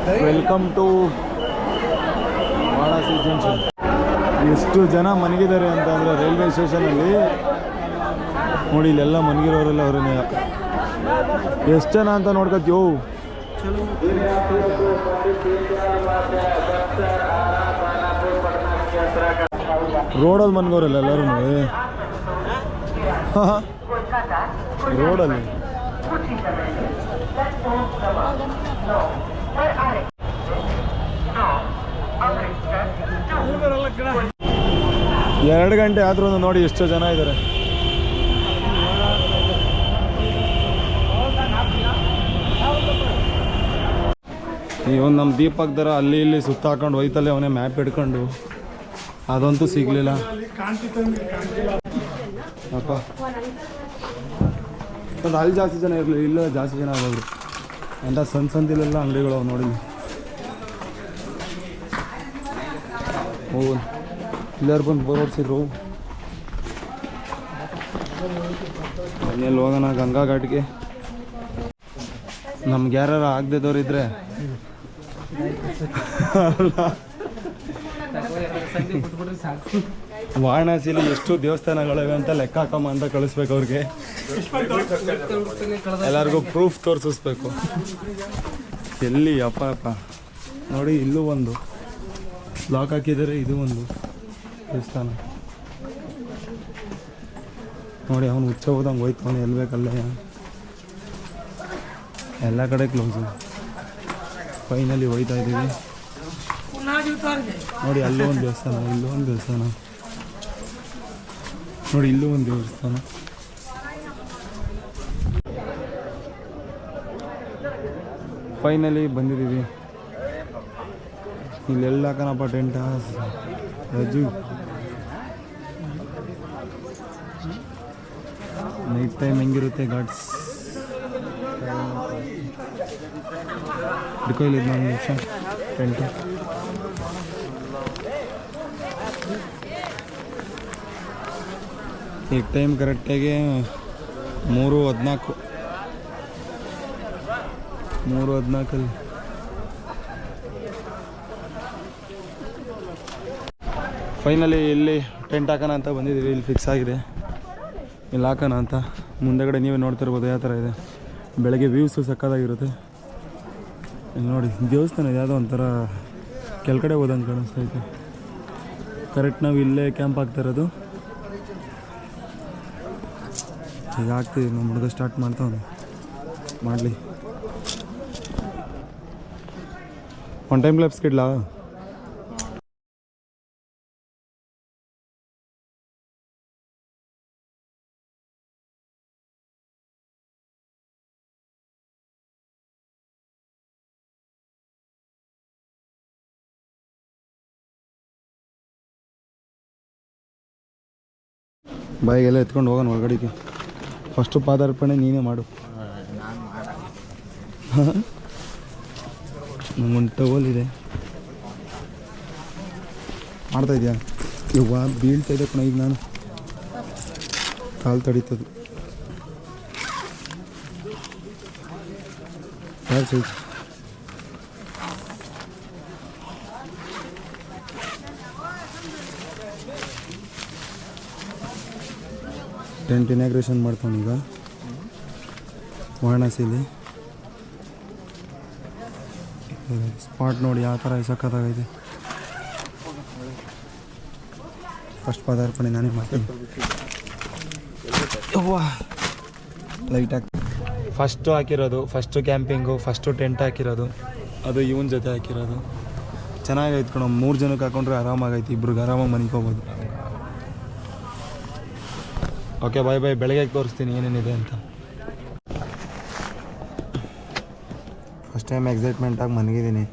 Welcome to Varanasi junction. ಎಷ್ಟು ಜನ ಮನಗಿದ್ದಾರೆ ಅಂತ ಅಂದರೆ ರೈಲ್ವೆ ಸ್ಟೇಷನಲ್ಲಿ ನೋಡಿ, ಇಲ್ಲೆಲ್ಲ ಮನಗಿರೋರೆಲ್ಲ ಅವರೇ. ಎಷ್ಟು ಜನ ಅಂತ ನೋಡ್ಕೊತೀವೋ. ರೋಡಲ್ಲಿ ಮನ್ಗೋರಲ್ಲ ಎಲ್ಲರೂ ರೋಡಲ್ಲಿ. ಎರಡು ಗಂಟೆ ಆದ್ರೂ ನೋಡಿ ಎಷ್ಟು ಜನ ಇದ್ದಾರೆ. ಇವನು ನಮ್ಮ ದೀಪಕ್ ದರ ಅಲ್ಲಿ ಇಲ್ಲಿ ಸುತ್ತ ಹಾಕೊಂಡು ಹೋಯ್ತಲ್ಲೇ ಅವನೇ ಮ್ಯಾಪ್ ಹಿಡ್ಕೊಂಡು. ಅದಂತೂ ಸಿಗಲಿಲ್ಲ ಅಪ್ಪ. ಒಂದು ಅಲ್ಲಿ ಜಾಸ್ತಿ ಜನ ಇರಲಿ, ಇಲ್ಲ ಜಾಸ್ತಿ ಜನ ಆಗೋದ್ರು ಅಂತ ಸಂದಿಲೆಲ್ಲ ಅಂಗಡಿಗಳು ಅವು ನೋಡಿ. ಇಲ್ಲಾರು ಬಂದು ಬೋರ್ ಹೊಡ್ಸಿದ್ರು. ಮನೆಯಲ್ಲಿ ಹೋಗೋಣ ಗಂಗಾ ಘಾಟ್ಗೆ. ನಮ್ಗೆ ಯಾರು ಆಗದಿದ್ದವ್ರು ಇದ್ರೆ ವಾರಣಾಸಿಲಿ ಎಷ್ಟು ದೇವಸ್ಥಾನಗಳಿವೆ ಅಂತ ಲೆಕ್ಕ ಹಾಕಮ್ಮ ಅಂತ ಕಳಿಸ್ಬೇಕು ಅವ್ರಿಗೆ. ಎಲ್ಲರಿಗೂ ಪ್ರೂಫ್ ತೋರಿಸ್ಬೇಕು. ಎಲ್ಲಿ ಅಪ್ಪ ಅಪ್ಪ ನೋಡಿ, ಇಲ್ಲೂ ಒಂದು ಲಾಕ್ ಹಾಕಿದ್ದಾರೆ. ಇದು ಒಂದು ದೇವಸ್ಥಾನ ನೋಡಿ. ಅವನು ಹುಚ್ಚ ಹೋದಂಗೆ ಹೋಯ್ತು. ಅವನು ಎಲ್ಲಿ ಬೇಕಲ್ಲೇ ಎಲ್ಲ ಕಡೆ ಕ್ಲೋಸು. ಫೈನಲಿ ಹೋಯ್ತಾ ಇದ್ದೀವಿ ನೋಡಿ. ಅಲ್ಲೂ ಒಂದು ದೇವಸ್ಥಾನ, ಇಲ್ಲೂ ಒಂದು ದೇವಸ್ಥಾನ ನೋಡಿ, ಇಲ್ಲೂ ಒಂದು ದೇವಸ್ಥಾನ. ಫೈನಲಿ ಬಂದಿದ್ದೀವಿ. ಇಲ್ಲೆಲ್ಲ ಹಾಕೋಣಪ್ಪ ಟೆಂಟ ರಜು. ನೈಟ್ ಟೈಮ್ ಹೆಂಗಿರುತ್ತೆ ಘಾಟ್ಸ್ ಹಿಡ್ಕೊಯ್ಲಿದ್ದು ಒಂದು ನಿಮಿಷ ಟೆಂಟ್. ಈಗ ಟೈಮ್ ಕರೆಕ್ಟಾಗಿ 3:14 ಫೈನಲಿ ಇಲ್ಲಿ ಟೆಂಟ್ ಹಾಕೋಣ ಅಂತ ಬಂದಿದ್ದೀವಿ. ಇಲ್ಲಿ ಫಿಕ್ಸ್ ಆಗಿದೆ, ಇಲ್ಲಿ ಹಾಕೋಣ ಅಂತ. ಮುಂದೆಗಡೆ ನೀವೇ ನೋಡ್ತಿರ್ಬೋದು ಯಾವ ಥರ ಇದೆ. ಬೆಳಗ್ಗೆ ವ್ಯೂಸು ಸಕ್ಕತ್ತಾಗಿರುತ್ತೆ. ಇಲ್ಲಿ ನೋಡಿ, ದೇವಸ್ಥಾನ ಯಾವುದೋ ಒಂಥರ ಕೆಳಗಡೆ ಹೋದಂಗೆ ಕಾಣಿಸ್ತೈತೆ. ಕರೆಕ್ಟ್ ನಾವು ಇಲ್ಲೇ ಕ್ಯಾಂಪ್ ಆಗ್ತಾ ಇರೋದು. ಈಗ ಆಗ್ತೀವಿ, ನಮ್ಮ ಹುಡುಗ ಸ್ಟಾರ್ಟ್ ಮಾಡ್ತಾವೆ ಮಾಡಲಿ. ಒನ್ ಟೈಮ್ ಲ್ಯಾಪ್ಸ್ ಕಿಡ್ಲಾ? ಬಾಯಿಗೆಲ್ಲ ಎತ್ಕೊಂಡು ಹೋಗೋಣ ಹೊರಗಡೆಗೆ. ಫಸ್ಟು ಪಾದಾರ್ಪಣೆ ನೀನೇ ಮಾಡು. ನಂಗೊಂದು ಟವಲ್ ಇದೆ. ಮಾಡ್ತಾಯಿದ್ಯಾ? ಇವಾಗ ಬೀಳ್ತಾ ಇದೆ ಕಣ. ಈಗ ನಾನು ಕಾಲು ತಡೀತದು. ಯಾರು ಸೈ ಟೆಂಟ್ ಇನಾಗ್ರೇಷನ್ ಮಾಡ್ತಾನೆ ಈಗ ವಾರಣಾಸಿಲಿ. ಸ್ಪಾಟ್ ನೋಡಿ ಯಾವ ಥರ ಸಕ್ಕತ್ತಾಗೈತೆ. ಫಸ್ಟ್ ಪಾದಾರ್ಪಣೆ ನಾನೇ ಮಾಡ್ತೀನಿ. ಲೈಟ್ ಹಾಕಿ ಫಸ್ಟು ಹಾಕಿರೋದು, ಫಸ್ಟು ಕ್ಯಾಂಪಿಂಗು, ಫಸ್ಟು ಟೆಂಟ್ ಹಾಕಿರೋದು. ಅದು ಇವನ ಜೊತೆ ಹಾಕಿರೋದು. ಚೆನ್ನಾಗೈತೆ ಕಣ. 3 ಜನಕ್ಕೆ ಹಾಕೊಂಡ್ರೆ ಆರಾಮಾಗೈತೆ. ಇಬ್ರಿಗೆ ಆರಾಮಾಗಿ ಮನಿಕೋಬೋದು. ಓಕೆ ಬಾಯ್ ಬಾಯ್. ಬೆಳಗ್ಗೆ ತೋರಿಸ್ತೀನಿ ಏನೇನಿದೆ ಅಂತ. ಫಸ್ಟ್ ಟೈಮ್ ಎಕ್ಸೈಟ್ಮೆಂಟಾಗಿ ಮನಗಿದ್ದೀನಿ.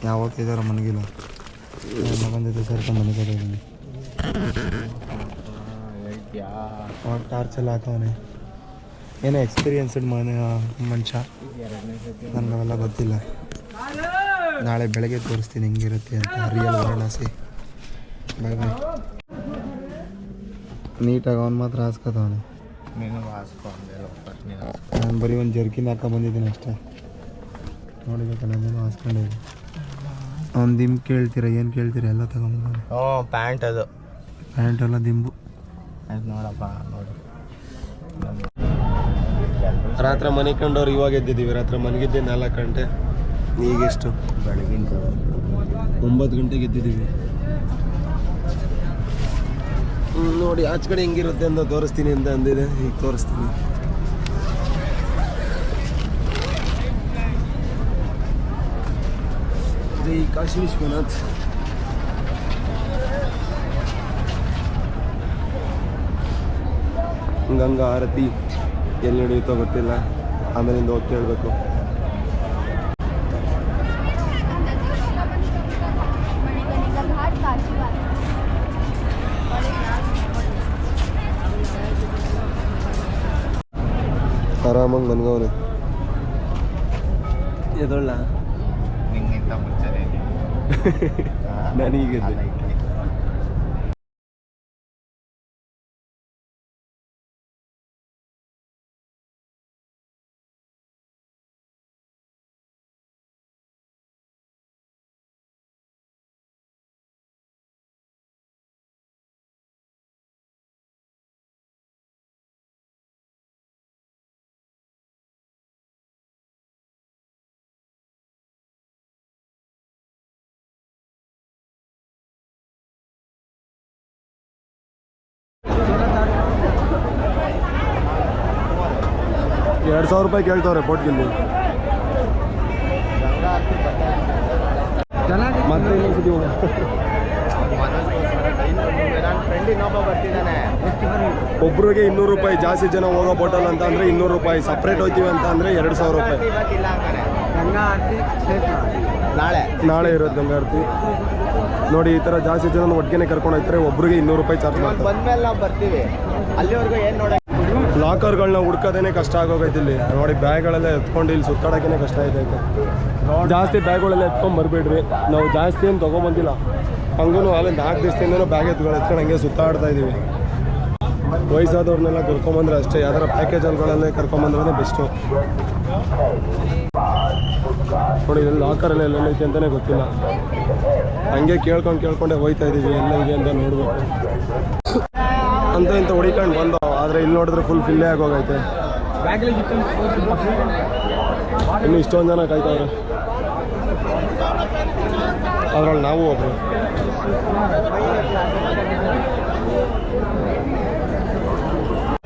ಯಾವತ್ತಿದಾರ ಮನಗಿಲ್ಲ. ಬಂದಿದ್ದೆ ಸರ್ಕ ಮನಗಿದ್ದೀನಿ. ಟಾರ್ಚ್ ಎಲ್ಲ ಹಾಕವನೆ. ಏನೋ ಎಕ್ಸ್ಪೀರಿಯನ್ಸ್ಡ್ ಮನುಷ್ಯ. ನನಗೆ ಅವೆಲ್ಲ ಗೊತ್ತಿಲ್ಲ. ನಾಳೆ ಬೆಳಗ್ಗೆ ತೋರಿಸ್ತೀನಿ ಹೆಂಗಿರುತ್ತೆ ಅಂತ. ರಿಯಲ್ ವಾರಣಾಸಿ. ಬಾಯ್ ಬಾಯ್. ನೀಟಾಗಿ ಅವ್ನು ಮಾತ್ರ ಹಾಸ್ಕೋತವನೆ. ನಾನು ಬರೀ ಒಂದು ಜರ್ಕಿನ್ ಹಾಕೊ ಬಂದಿದ್ದೀನಿ ಅಷ್ಟೇ. ನೋಡಿಬೇಕು ನಾನು ಹಾಸ್ಕೊಂಡಿದ್ದೆ. ಅವ್ನು ದಿಂಬು ಕೇಳ್ತೀರಾ ಏನು ಕೇಳ್ತೀರಾ ಎಲ್ಲ ತಗೊಂಬಂದ. ಪ್ಯಾಂಟ್ ಅದು ಪ್ಯಾಂಟ್ ಎಲ್ಲ ದಿಂಬು. ಆಯ್ತು ನೋಡಪ್ಪ ನೋಡಿ. ರಾತ್ರಿ ಮನೆ ಕಂಡವ್ರು ಇವಾಗ ಎದ್ದಿದ್ದೀವಿ. ರಾತ್ರಿ ಮನೆಗಿದ್ದೆ 4 ಗಂಟೆ. ಈಗೆಷ್ಟು ಬೆಳಗಿನ 9 ಗಂಟೆಗೆ ಎದ್ದಿದ್ದೀವಿ. ನೋಡಿ ಆಚೆ ಕಡೆ ಹೆಂಗಿರುತ್ತೆ ಅಂತ ತೋರಿಸ್ತೀನಿ ಅಂತ ಅಂದಿದೆ. ಈಗ ತೋರಿಸ್ತೀನಿ. ಶ್ರೀ ಕಾಶಿ ವಿಶ್ವನಾಥ್. ಗಂಗಾ ಆರತಿ ಎಲ್ಲಿ ನಡೆಯುತ್ತೋ ಗೊತ್ತಿಲ್ಲ. ಆಮೇಲಿಂದ ಹೋಗಿ ಕೇಳಬೇಕು. ಆರಾಮಾಗಿ ಮನ್ಗವನೆ. ಎದೊಳ್ಳ ನಿಂಗಿಂತ ಮುಂಚೆನೇ ನನಗೀಗೆದ್ದೆ. ₹2,000 ಕೇಳ್ತವ್ರೆ ಬೋಟ್ಗಿಲ್ಲಿ. ಮತ್ತೆ ನನ್ನ ಫ್ರೆಂಡ್ ಇನ್ನೊಬ್ಬ ಬರ್ತಿದ್ದಾನೆ. ಒಬ್ರಿಗೆ ₹200 ಜಾಸ್ತಿ ಜನ ಹೋಗೋ ಬೋಟಲ್ ಅಂತ ಅಂದರೆ ₹200. ಸಪ್ರೇಟ್ ಹೋಗ್ತೀವಿ ಅಂತ ಅಂದರೆ ₹2,000. ಇವತ್ತಿಲ್ಲ ಹಂಗಾರೆ. ನಾಳೆ ಇರೋದು ಗಂಗಾ ಆರತಿ. ನೋಡಿ ಈ ಥರ ಜಾಸ್ತಿ ಜನ ಒಟ್ಟಿಗೆ ಕರ್ಕೊಂಡು ಹೋಗ್ತಾರೆ. ಒಬ್ರಿಗೆ ₹200 ಚಾರ್ಜ್ ಮಾಡ್ತಾರೆ. ಬಂದ್ಮೇಲೆ ನಾವು ಬರ್ತೀವಿ. ಅಲ್ಲಿವರೆಗೂ ಏನು ನೋಡೋಕೆ ಲಾಕರ್ಗಳನ್ನ ಹುಡ್ಕೋದೇ ಕಷ್ಟ ಆಗೋಗೈತೆ ಇಲ್ಲಿ. ನೋಡಿ ಬ್ಯಾಗ್ಗಳೆಲ್ಲ ಎತ್ಕೊಂಡು ಇಲ್ಲಿ ಸುತ್ತಾಡೋಕ್ಕೇ ಕಷ್ಟ ಆಯ್ತೈತೆ. ಜಾಸ್ತಿ ಬ್ಯಾಗ್ಗಳೆಲ್ಲ ಎತ್ಕೊಂಡು ಬರಬೇಡ್ರಿ. ನಾವು ಜಾಸ್ತಿ ಏನು ತೊಗೊಂಬಂದಿಲ್ಲ. ಹಂಗೂ ಅಲ್ಲಿಂದ 4 ದಿವಸದಿಂದನೂ ಬ್ಯಾಗ್ ಎತ್ಕೊಂಡು ಹಂಗೆ ಸುತ್ತಾಡ್ತಾ ಇದ್ದೀವಿ. ವಯಸ್ಸಾದವ್ರನ್ನೆಲ್ಲ ಕರ್ಕೊಂಬಂದ್ರೆ ಅಷ್ಟೇ. ಯಾವ್ದಾರ ಪ್ಯಾಕೇಜಲ್ಗಳಲ್ಲೇ ಕರ್ಕೊಂಬಂದ್ರೆ ಬೆಸ್ಟು. ನೋಡಿ ಇಲ್ಲಿ ಲಾಕರೆಲ್ಲ ಎಲ್ಲೈತೆ ಅಂತಲೇ ಗೊತ್ತಿಲ್ಲ. ಹಂಗೆ ಕೇಳ್ಕೊಂಡೇ ಹೋಗ್ತಾ ಇದ್ದೀವಿ ಎಲ್ಲ ಇದೆ ಅಂತ ನೋಡ್ಬೇಕು ಅಂತ ಇಂಥ ಹುಡಿಕೊಂಡು ಬಂದು. ಆದರೆ ಇಲ್ಲಿ ನೋಡಿದ್ರೆ ಫುಲ್ ಫಿಲ್ಲೇ ಆಗೋಗೈತೆ. ಇನ್ನು ಇಷ್ಟೊಂದು ಜನ ಕಾಯ್ತವ್ರೆ. ಅದ್ರಲ್ಲಿ ನಾವು ಒಬ್ರು.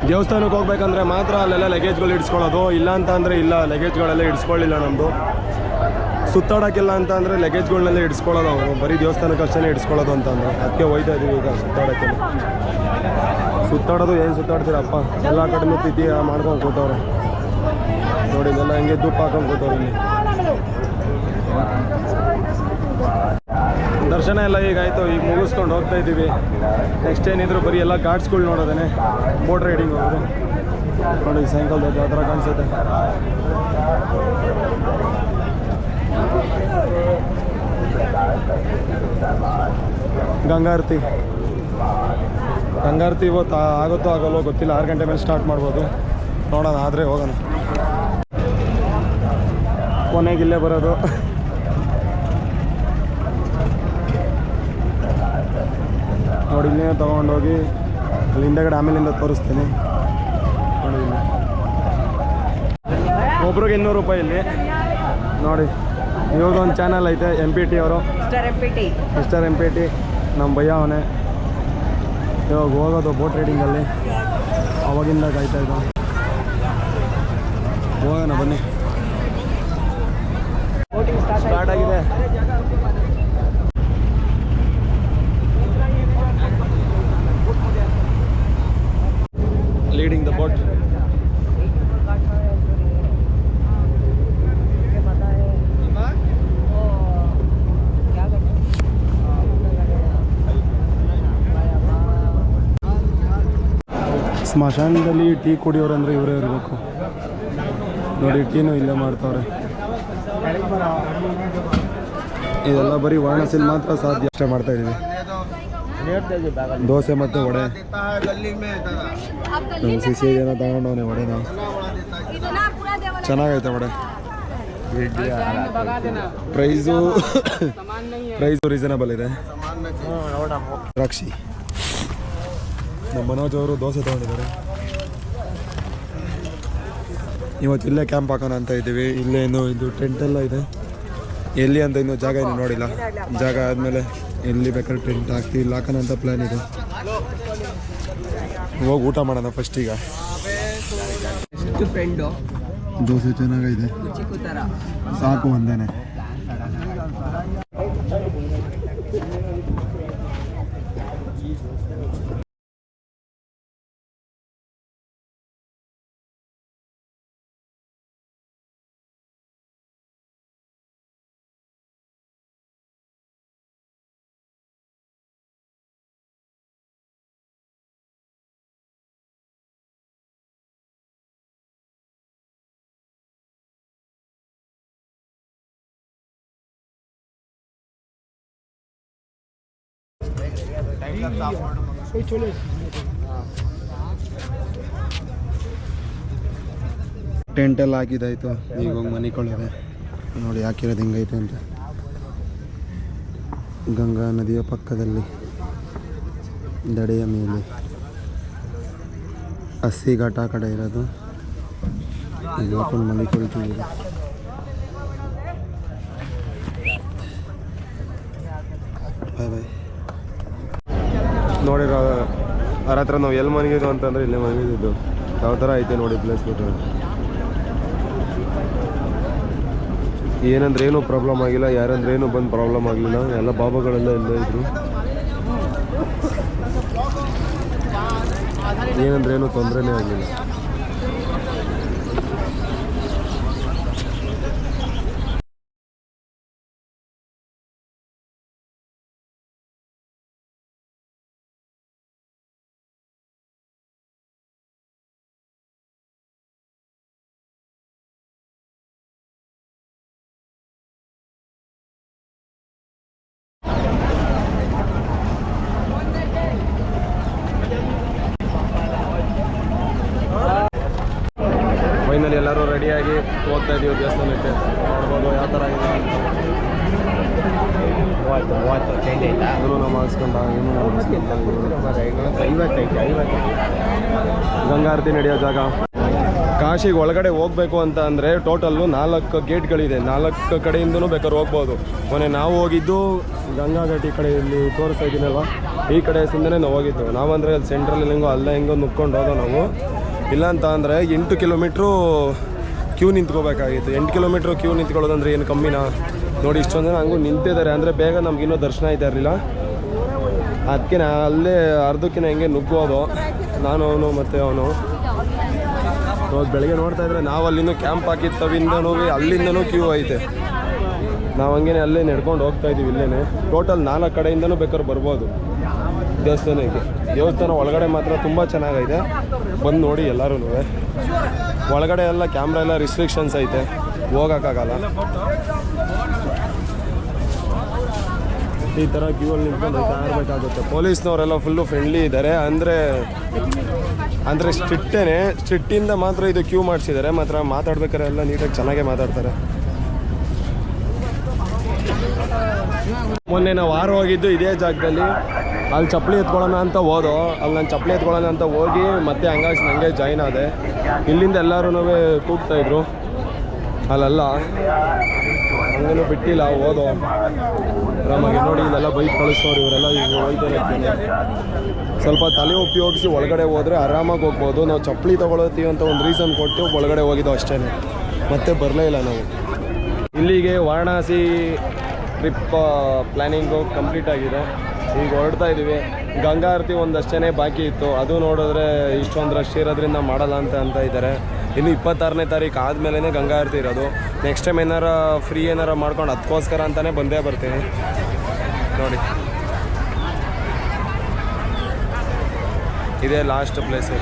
ದೇವಸ್ಥಾನಕ್ಕೆ ಹೋಗ್ಬೇಕಂದ್ರೆ ಮಾತ್ರ ಅಲ್ಲೆಲ್ಲ ಲಗೇಜ್ಗಳು ಇಡ್ಸ್ಕೊಳ್ಳೋದು. ಇಲ್ಲ ಅಂತ ಅಂದರೆ ಇಲ್ಲ, ಲಗೇಜ್ಗಳೆಲ್ಲ ಇಡ್ಸ್ಕೊಳ್ಳಿಲ್ಲ ನಮ್ಮದು. ಸುತ್ತಾಡೋಕ್ಕಿಲ್ಲ ಅಂತ ಅಂದರೆ ಲಗೇಜ್ಗಳನ್ನೆಲ್ಲ ಇಡ್ಸ್ಕೊಳ್ಳೋದು ಅವರು. ಬರೀ ದೇವಸ್ಥಾನಕ್ಕೆ ಅಷ್ಟೇ ಇಡ್ಸ್ಕೊಳ್ಳೋದು ಅಂತಂದರೆ ಅದಕ್ಕೆ ಹೋಯ್ತಾ ಇದ್ದೀವಿ ಈಗ ಸುತ್ತಾಡೋಕ್ಕೆ. ಸುತ್ತಾಡೋದು ಏನು ಸುತ್ತಾಡ್ತೀರಪ್ಪ, ಎಲ್ಲ ಕಡೆನೂ ತಿಥಿ ಮಾಡ್ಕೊಂಡು ಕೂತವ್ರೆ. ನೋಡಿ ಇದೆಲ್ಲ ಹಿಂಗೆ ದುಪ್ಪ ಹಾಕೊಂಡು ಕೂತವ್ರೆ ಇಲ್ಲಿ. ದರ್ಶನ ಎಲ್ಲ ಈಗ ಆಯಿತು. ಈಗ ಮುಗಿಸ್ಕೊಂಡು ಹೋಗ್ತಾ ಇದ್ದೀವಿ. ನೆಕ್ಸ್ಟ್ ಏನಿದ್ರು ಬರೀ ಎಲ್ಲ ಘಾಟ್ಸ್ಗಳು ನೋಡೋದೇ. ಬೋಟ್ ರೈಡಿಂಗ್ ಹೋಗೋದು. ನೋಡಿ ಸಾಯಂಕಾಲದ ಯಾವ ಥರ ಕಾಣಿಸುತ್ತೆ. ಗಂಗಾರತಿ ಇವತ್ತು ಆಗುತ್ತೋ ಆಗೋಲ್ಲೋ ಗೊತ್ತಿಲ್ಲ. 6 ಗಂಟೆ ಮೇಲೆ ಸ್ಟಾರ್ಟ್ ಮಾಡ್ಬೋದು. ನೋಡೋಣ, ಆದರೆ ಹೋಗೋಣ. ಕೊನೆಗೆ ಇಲ್ಲೇ ಬರೋದು. ನೋಡಿ ಇಲ್ಲೇ ತೊಗೊಂಡೋಗಿ ಅಲ್ಲಿ ಹಿಂದೆಗಡೆ ಆಮೇಲಿಂದ ತೋರಿಸ್ತೀನಿ. ನೋಡಿ ಇಲ್ಲಿ ಒಬ್ರಿಗೆ ₹200 ಇಲ್ಲಿ. ನೋಡಿ ಇವಾಗ ಒಂದು ಚಾನಲ್ ಐತೆ MPT ಅವರು, ಮಿಸ್ಟರ್ MPT. ನಮ್ಮ ಭಯ್ಯ ಅವನೇ. ಇವಾಗ ಹೋಗೋದು ಬೋಟ್ ರೈಡಿಂಗಲ್ಲಿ. ಅವಾಗಿಂದ ಕಾಯ್ತಾ ಇದ್ದ. ಹೋಗೋಣ ಬನ್ನಿ. ಸ್ಟಾರ್ಟ್ ಆಗಿದೆ. Leading the boat. ಸ್ಮಶಾನದಲ್ಲಿ ಟೀ ಕುಡಿಯೋರು ಅಂದರೆ ಇವರೇ ಇರಬೇಕು. ನೋಡಿ ಟೀನು ಇಲ್ಲೇ ಮಾಡ್ತಾವ್ರೆ. ಇದೆಲ್ಲ ಬರೀ ವಾರಣಾಸಿಲಿ ಮಾತ್ರ ಸಾಧ್ಯ. ಅಷ್ಟೇ ಮಾಡ್ತಾ ಇದ್ದೀವಿ. ದೋಸೆ ಮತ್ತು ವಡೆ. ನಮ್ಮ ಸಿಸಿ ಏನೋ ತಗೊಂಡವನೆ ವಡೆನ. ಚೆನ್ನಾಗೈತೆ ವಡೆ. ಪ್ರೈಸು ರೀಸನಬಲ್ ಇದೆ. ದ್ರಾಕ್ಷಿ ನಮ್ಮ ಮನೋಜ್ ಅವರು ದೋಸೆ ತೊಗೊಂಡಿದ್ದಾರೆ. ಇವತ್ತು ಇಲ್ಲೇ ಕ್ಯಾಂಪ್ ಹಾಕೋಣ ಅಂತ ಇದ್ದೀವಿ. ಇಲ್ಲೇ ಇದು ಟೆಂಟ್ ಎಲ್ಲ ಇದೆ. ಎಲ್ಲಿ ಅಂತ ಇನ್ನೂ ಜಾಗ ಇನ್ನೂ ನೋಡಿಲ್ಲ. ಜಾಗ ಆದಮೇಲೆ ಎಲ್ಲಿ ಬೇಕಾದ್ರೆ ಟೆಂಟ್ ಹಾಕ್ತೀವಿ, ಇಲ್ಲಿ ಹಾಕೋಣ ಅಂತ ಪ್ಲ್ಯಾನ್ ಇದೆ. ಹೋಗಿ ಊಟ ಮಾಡೋಣ ಫಸ್ಟ್. ಈಗ ದೋಸೆ ಚೆನ್ನಾಗಿದೆ, ಸಾಕು ಒಂದೇನೆ. ಟೆಂಟ್ ಎಲ್ಲ ಹಾಕಿದ್ದಾಯ್ತು. ಈಗ ಹೋಗಿ ಮನಿಕೊಳ್ಳೋದೆ. ನೋಡಿ ಹಾಕಿರೋದು ಹಿಂಗೈತೆ ಅಂತ. ಗಂಗಾ ನದಿಯ ಪಕ್ಕದಲ್ಲಿ ದಡೆಯ ಮೇಲೆ ಹಸಿ ಘಾಟ ಆ ಕಡೆ ಇರೋದು. ಈಗ ಹಾಕೊಂಡು ಮನಿಕೊಳ್ತೀವಿ. ಬಾಯ್ ಬಾಯ್. ನೋಡಿರೋ ಅವ್ರ ಹತ್ರ ನಾವು ಎಲ್ಲಿ ಮನಗಿದ್ದು ಅಂತಂದರೆ ಇಲ್ಲೇ ಮನಗಿದ್ದು. ಯಾವ ಥರ ಐತೆ ನೋಡಿ ಪ್ಲೇಸ್ ಬಿಟ್ಟು. ಏನಂದ್ರೆ ಏನೂ ಪ್ರಾಬ್ಲಮ್ ಆಗಿಲ್ಲ, ಯಾರಂದ್ರೆ ಏನೂ ಬಂದು ಪ್ರಾಬ್ಲಮ್ ಆಗಲಿಲ್ಲ. ಎಲ್ಲ ಬಾಬಾಗಳೆಲ್ಲ ಇಲ್ಲೇ ಇದ್ರು. ಏನಂದ್ರೆ ಏನೂ ತೊಂದರೆನೇ ಆಗಲಿಲ್ಲ. ಫೈನಲಿ ಎಲ್ಲರೂ ರೆಡಿಯಾಗಿ ಹೋಗ್ತಾ ಇದ್ದೀವಿ ದೇವಸ್ಥಾನಕ್ಕೆ. ನೋಡ್ಬೋದು ಯಾವ ಥರ ಇದೆ. ಇವನು ನಾವು ಮಾಡಿಸ್ಕೊಂಡ, ಗಂಗಾರತಿ ನಡೆಯೋ ಜಾಗ. ಕಾಶಿಗೆ ಒಳಗಡೆ ಹೋಗ್ಬೇಕು ಅಂತ ಅಂದರೆ ಟೋಟಲ್ಲು 4 ಗೇಟ್ಗಳಿದೆ. 4 ಕಡೆಯಿಂದನೂ ಬೇಕಾದ್ರೆ ಹೋಗ್ಬೋದು. ಮೊನ್ನೆ ನಾವು ಹೋಗಿದ್ದು ಗಂಗಾ ಘಾಟ್ ಈ ಕಡೆ ಇಲ್ಲಿ ತೋರಿಸ್ತಾ ಇದ್ದೀನಲ್ವ, ಈ ಕಡೆಯಿಂದನೇ ನಾವು ಹೋಗಿದ್ದು. ನಾವಂದರೆ ಅಲ್ಲಿ ಸೆಂಟ್ರಲ್ಲಿ ಹೆಂಗೋ ಅಲ್ಲೇ ಹೆಂಗೋ ನುಕ್ಕೊಂಡು ಹೋದೋ ನಾವು. ಇಲ್ಲ ಅಂತ ಅಂದರೆ 8 ಕಿಲೋಮೀಟ್ರು ಕ್ಯೂ ನಿಂತ್ಕೋಬೇಕಾಗಿತ್ತು. 8 ಕಿಲೋಮೀಟ್ರ್ ಕ್ಯೂ ನಿಂತ್ಕೊಳ್ಳೋದಂದ್ರೆ ಏನು ಕಮ್ಮಿನಾ? ನೋಡಿ ಇಷ್ಟೊಂದು ಜನ ಹಂಗೂ ನಿಂತಿದ್ದಾರೆ ಅಂದರೆ ಬೇಗ ನಮಗಿನ್ನೂ ದರ್ಶನ ಆಯ್ತಾ ಇರಲಿಲ್ಲ. ಅದಕ್ಕೆ ಅಲ್ಲೇ ಅರ್ಧಕ್ಕಿಂತ ಹೆಂಗೆ ನುಗ್ಗೋದು ನಾನು, ಅವನು ಮತ್ತು ಅವನು. ಬೆಳಗ್ಗೆ ನೋಡ್ತಾ ಇದ್ರೆ ನಾವು ಅಲ್ಲಿಂದ ಕ್ಯಾಂಪ್ ಹಾಕಿತ್ತವಿಂದನೂ ಅಲ್ಲಿಂದನೂ ಕ್ಯೂ ಐತೆ. ನಾವು ಹಂಗೇನೆ ಅಲ್ಲೇ ನಡ್ಕೊಂಡು ಹೋಗ್ತಾ ಇದ್ದೀವಿ. ಇಲ್ಲೇ ಟೋಟಲ್ 4 ಕಡೆಯಿಂದನೂ ಬೇಕಾದ್ರೆ ಬರ್ಬೋದು ದೇವಸ್ಥಾನಕ್ಕೆ. ದೇವಸ್ಥಾನ ಒಳಗಡೆ ಮಾತ್ರ ತುಂಬ ಚೆನ್ನಾಗೈತೆ, ಬಂದು ನೋಡಿ ಎಲ್ಲರೂ. ಒಳಗಡೆ ಎಲ್ಲ ಕ್ಯಾಮ್ರಾ ಎಲ್ಲ ರಿಸ್ಟ್ರಿಕ್ಷನ್ಸ್ ಐತೆ, ಹೋಗೋಕ್ಕಾಗಲ್ಲ. ಈ ಥರ ಕ್ಯೂ ಅಲ್ಲಿ ನಿಂತ್ಕೊಂಡು ಇರಬೇಕಾಗುತ್ತೆ. ಪೊಲೀಸ್ನವರೆಲ್ಲ ಫುಲ್ಲು ಫ್ರೆಂಡ್ಲಿ ಇದ್ದಾರೆ. ಅಂದರೆ ಸ್ಟ್ರಿಕ್ಟಿಂದ ಮಾತ್ರ ಇದು ಕ್ಯೂ ಮಾಡಿಸಿದ್ದಾರೆ. ಮಾತ್ರ ಮಾತಾಡ್ಬೇಕಾದ್ರೆ ಎಲ್ಲ ನೀಟಾಗಿ ಚೆನ್ನಾಗೇ ಮಾತಾಡ್ತಾರೆ. ಮೊನ್ನೆ ನಾವು ಹೋಗಿದ್ದು ಇದೇ ಜಾಗದಲ್ಲಿ. ಅಲ್ಲಿ ಚಪ್ಪಲಿ ಎತ್ಕೊಳ್ಳೋಣ ಅಂತ ಹೋದೋ. ಅಲ್ಲಿ ನಾನು ಚಪ್ಪಲಿ ಎತ್ಕೊಳ್ಳೋಣ ಅಂತ ಹೋಗಿ ಮತ್ತೆ ಹಂಗಾಗಿ ನನಗೆ ಜಾಯ್ನ್ ಆದೆ. ಇಲ್ಲಿಂದ ಎಲ್ಲರೂ ಕೂಗ್ತಾಯಿದ್ರು. ಅಲ್ಲೆಲ್ಲ ಹಂಗೇನು ಬಿಟ್ಟಿಲ್ಲ, ಹೋದೋ ಆರಾಮಾಗಿ. ನೋಡಿ ಇಲ್ಲೆಲ್ಲ ಬೈಕ್ ಕಳಿಸೋರು ಇವರೆಲ್ಲ. ಈಗ ಹೋಗ್ತಾನೆ ಸ್ವಲ್ಪ ತಲೆ ಉಪಯೋಗಿಸಿ ಒಳಗಡೆ ಹೋದರೆ ಆರಾಮಾಗಿ ಹೋಗ್ಬೋದು. ನಾವು ಚಪ್ಪಲಿ ತೊಗೊಳತ್ತೀವಿ ಅಂತ ಒಂದು ರೀಸನ್ ಕೊಟ್ಟು ಒಳಗಡೆ ಹೋಗಿದ್ದು ಅಷ್ಟೇ, ಮತ್ತೆ ಬರಲೇ ಇಲ್ಲ ನಾವು. ಇಲ್ಲಿಗೆ ವಾರಣಾಸಿ ಟ್ರಿಪ್ ಪ್ಲ್ಯಾನಿಂಗು ಕಂಪ್ಲೀಟ್ ಆಗಿದೆ. ಈಗ ಹೊರಡ್ತಾ ಇದ್ದೀವಿ. ಗಂಗಾ ಆರತಿ ಒಂದಷ್ಟೇ ಬಾಕಿ ಇತ್ತು, ಅದು ನೋಡಿದ್ರೆ ಇಷ್ಟೊಂದು ರಶ್ ಇರೋದ್ರಿಂದ ಮಾಡಲ್ಲ ಅಂತ ಇದ್ದಾರೆ. ಇನ್ನು 26ನೇ ತಾರೀಕು ಆದಮೇಲೆ ಗಂಗಾ ಆರತಿ ಇರೋದು. ನೆಕ್ಸ್ಟ್ ಟೈಮ್ ಏನಾರ ಫ್ರೀ ಏನಾರ ಮಾಡ್ಕೊಂಡು ಅದಕ್ಕೋಸ್ಕರ ಅಂತಲೇ ಬಂದೇ ಬರ್ತೀನಿ. ನೋಡಿ ಇದೇ ಲಾಸ್ಟ್ ಪ್ಲೇಸು.